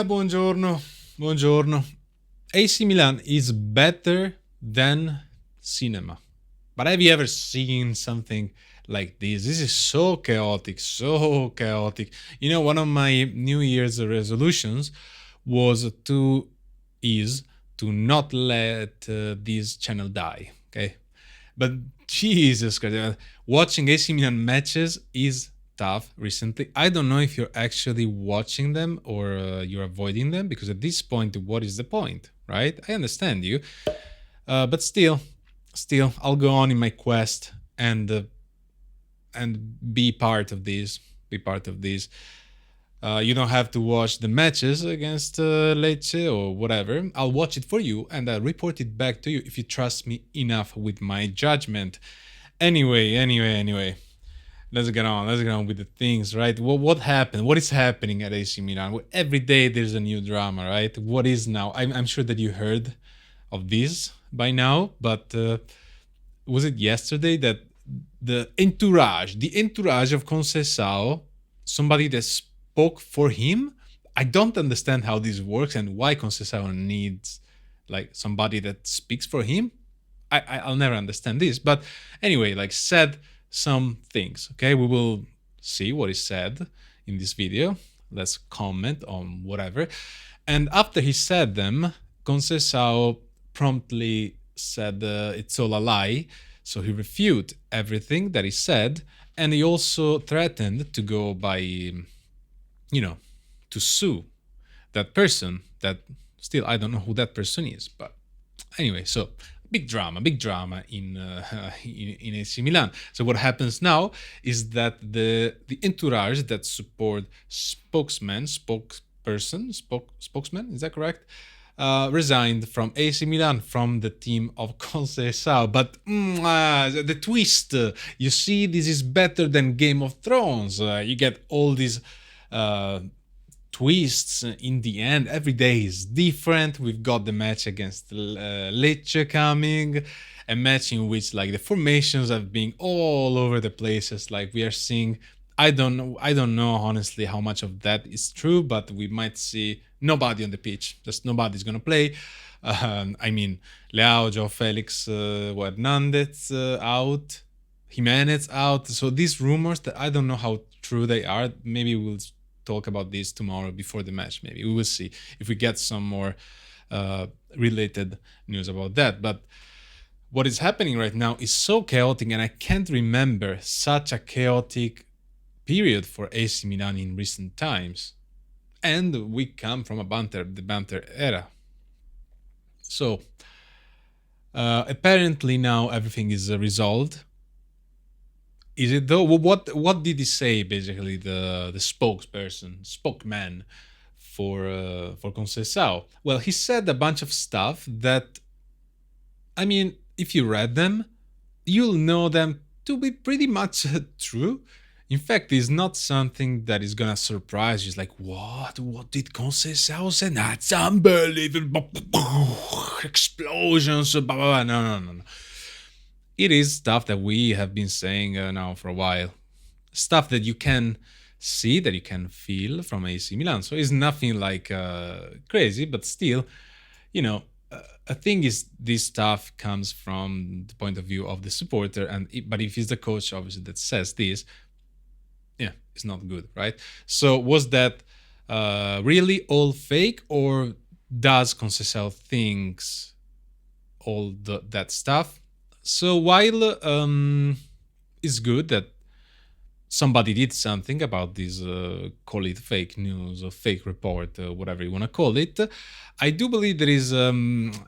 Buongiorno, buongiorno. AC Milan is better than cinema. But have you ever seen something like this? This is so chaotic, so chaotic. One of my New Year's resolutions was is to not let this channel die. Okay, but Jesus Christ, watching AC Milan matches is tough recently. I don't know if you're actually watching them or you're avoiding them, because at this point, what is the point, right? I understand you, but still, I'll go on in my quest and be part of this. Be part of this. You don't have to watch the matches against Lecce or whatever. I'll watch it for you and I'll report it back to you if you trust me enough with my judgment. Anyway. Let's get on with the things, right? What happened? What is happening at AC Milan? Every day there's a new drama, right? What is now? I'm sure that you heard of this by now, but was it yesterday that the entourage of Conceição, somebody that spoke for him? I don't understand how this works and why Conceição needs like somebody that speaks for him. I'll never understand this, but anyway, said some things. Okay, we will see what is said in this video. Let's comment on whatever. And after he said them, Conceição promptly said it's all a lie. So he refuted everything that he said, and he also threatened to go by, to sue that person. That still I don't know who that person is, but anyway, so big drama in AC Milan. So what happens now is that the entourage that support spokesman, is that correct? Resigned from AC Milan, from the team of Conceição. But the twist, you see, this is better than Game of Thrones. You get all these twists in the end. Every day is different. We've got the match against Lecce coming, a match in which the formations have been all over the places. We are seeing, I don't know honestly how much of that is true, but we might see nobody on the pitch. Just nobody's gonna play. Leao, Joao Felix, Hernandez out, Jimenez out. So these rumors that I don't know how true they are. Maybe we'll talk about this tomorrow before the match. Maybe we will see if we get some more related news about that. But what is happening right now is so chaotic, and I can't remember such a chaotic period for AC Milan in recent times. And we come from the banter era. So apparently now everything is resolved. Is it though? What did he say basically? The spokesman for Conceição? Well, he said a bunch of stuff that, if you read them, you'll know them to be pretty much true. In fact, it's not something that is gonna surprise you. It's like, what? What did Conceição say? That's unbelievable! Explosions! Blah, blah, blah. No. It is stuff that we have been saying now for a while. Stuff that you can see, that you can feel from AC Milan. So it's nothing crazy, but still, a thing is this stuff comes from the point of view of the supporter, but if it's the coach, obviously, that says this, it's not good, right? So was that really all fake, or does Conceição thinks all that stuff? So while it's good that somebody did something about this, call it fake news or fake report, whatever you want to call it, I do believe there is a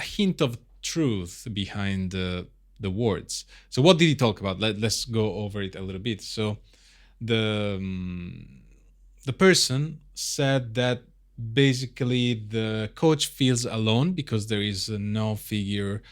hint of truth behind the words. So what did he talk about? Let's go over it a little bit. So the person said that basically the coach feels alone because there is no figure,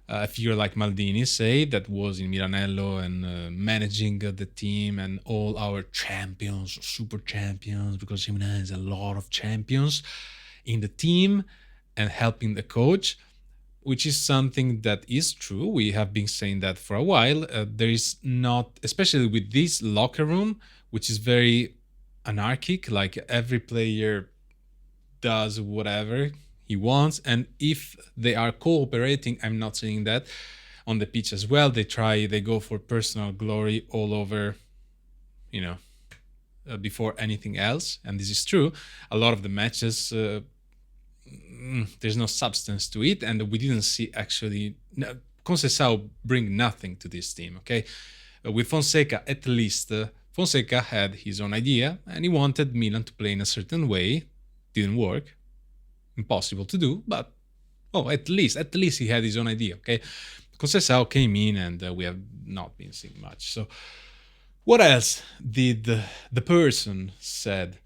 a figure like Maldini, say, that was in Milanello and managing the team and all our champions, super champions, because Milan has a lot of champions in the team and helping the coach, which is something that is true. We have been saying that for a while. There is not, especially with this locker room, which is very anarchic, every player does whatever he wants, and if they are cooperating, I'm not saying that, on the pitch as well, they go for personal glory all over, before anything else. And this is true. A lot of the matches, there's no substance to it, and we didn't see actually Conceição bring nothing to this team. Okay, with Fonseca, at least Fonseca had his own idea, and he wanted Milan to play in a certain way. Didn't work, impossible to do, but at least he had his own idea. Okay, Conceição came in, and we have not been seeing much. So what else did the person said?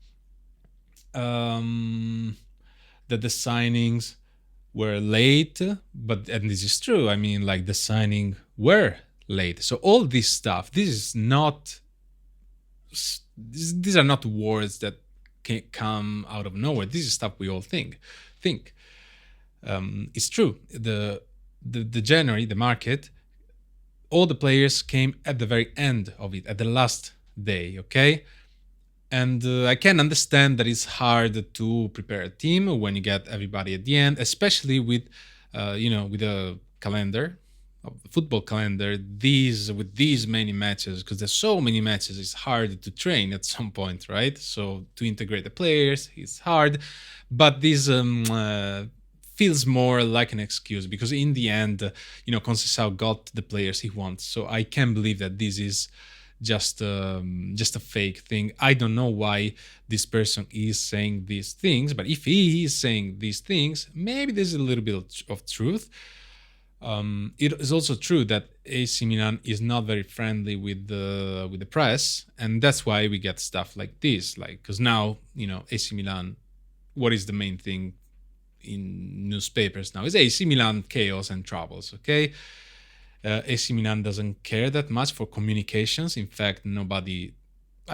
That the signings were late, and this is true. I mean, like, the signing were late. So all this stuff, these are not words that can come out of nowhere. This is stuff we all think. It's true. The January, the market, all the players came at the very end of it, at the last day, okay? And I can understand that it's hard to prepare a team when you get everybody at the end, especially with a calendar, a football calendar, with these many matches, because there's so many matches, it's hard to train at some point, right? So to integrate the players, it's hard. But this feels more like an excuse, because in the end, Conceição got the players he wants. So I can believe that this is just a fake thing. I don't know why this person is saying these things, but if he is saying these things, maybe there's a little bit of truth. It is also true that AC Milan is not very friendly with the press, and that's why we get stuff like this. Like, because now, AC Milan, what is the main thing in newspapers now? Is AC Milan chaos and troubles, okay? AC Milan doesn't care that much for communications. In fact, I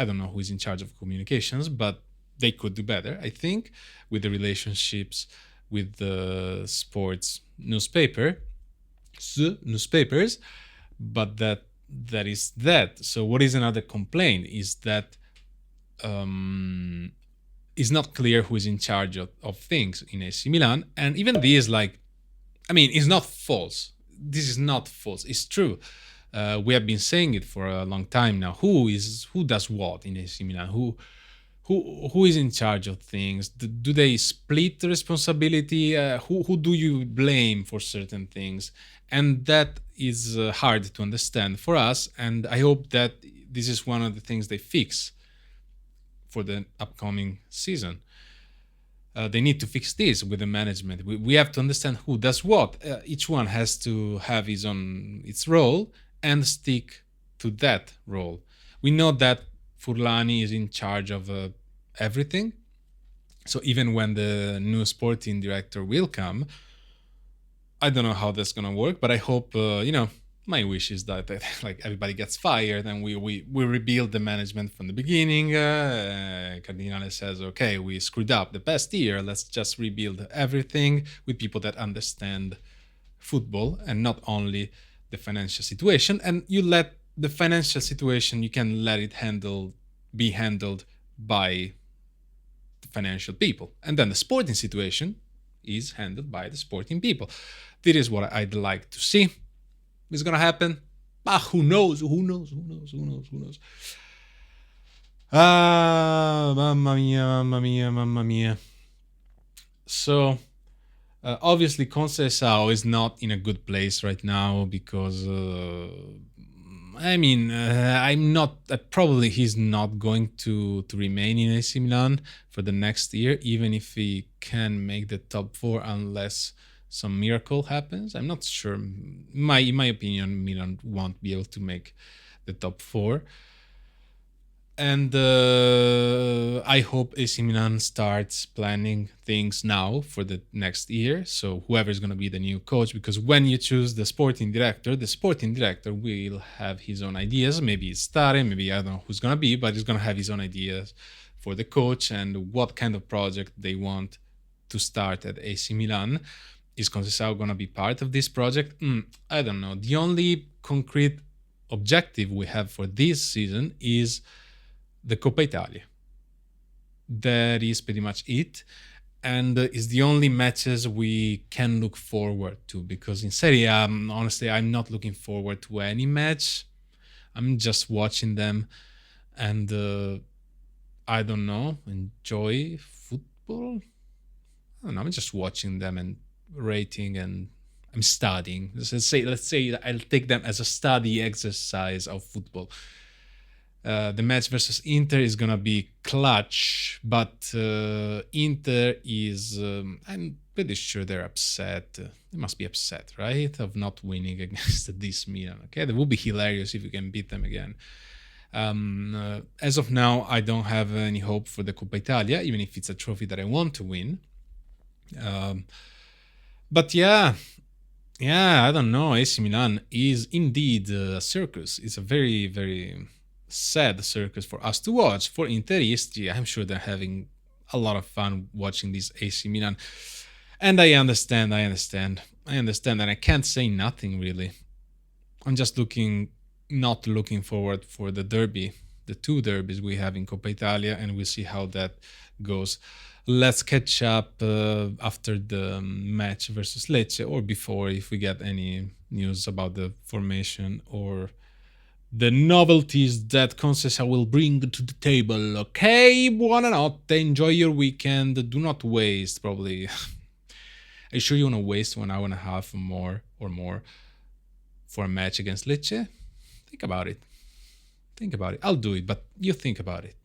don't know who is in charge of communications, but they could do better, I think, with the relationships with the sports newspapers. But that is that. So what is another complaint is that it's not clear who is in charge of things in AC Milan. And even this, it's not false. This is not false. It's true. We have been saying it for a long time now. Who does what in AC Milan? Who is in charge of things? Do they split the responsibility? Who do you blame for certain things? And that is hard to understand for us. And I hope that this is one of the things they fix for the upcoming season. They need to fix this with the management. We have to understand who does what. Each one has to have its role and stick to that role. We know that Furlani is in charge of everything. So even when the new sporting director will come, I don't know how that's gonna work, but I hope my wish is that everybody gets fired and we rebuild the management from the beginning. Cardinale says, okay, we screwed up the past year. Let's just rebuild everything with people that understand football and not only the financial situation. And you let the financial situation, you can let it be handled by the financial people. And then the sporting situation is handled by the sporting people. This is what I'd like to see. Is going to happen? Who knows? Mamma mia. So, obviously, Conceição is not in a good place right now because, probably he's not going to remain in AC Milan for the next year, even if he can make the top 4 unless some miracle happens. I'm not sure. In my opinion, Milan won't be able to make the top 4. And I hope AC Milan starts planning things now for the next year. So whoever is going to be the new coach, because when you choose the sporting director will have his own ideas. Maybe it's Tare, maybe I don't know who's going to be, but he's going to have his own ideas for the coach and what kind of project they want to start at AC Milan. Is Conceição going to be part of this project? I don't know. The only concrete objective we have for this season is the Coppa Italia. That is pretty much it. and it's the only matches we can look forward to, because in Serie A, honestly, I'm not looking forward to any match. I'm just watching them and I don't know, enjoy football. I don't know, I'm just watching them and rating, and I'm studying. Let's say I'll take them as a study exercise of football. The match versus Inter is gonna be clutch, but Inter is, I'm pretty sure they're upset. They must be upset, right, of not winning against this Milan. Okay, that would be hilarious if we can beat them again. As of now, I don't have any hope for the Coppa Italia, even if it's a trophy that I want to win. But yeah, I don't know. AC Milan is indeed a circus. It's a very, very sad circus for us to watch. For Interisti, I'm sure they're having a lot of fun watching this AC Milan. And I understand, and I can't say nothing really. I'm just not looking forward for the derby, the two derbies we have in Coppa Italia, and we'll see how that goes. Let's catch up after the match versus Lecce, or before, if we get any news about the formation or the novelties that Conceição will bring to the table. Okay, buonanotte, enjoy your weekend, do not waste, probably. Are you sure you want to waste 1 hour and a half or more for a match against Lecce? Think about it. I'll do it, but you think about it.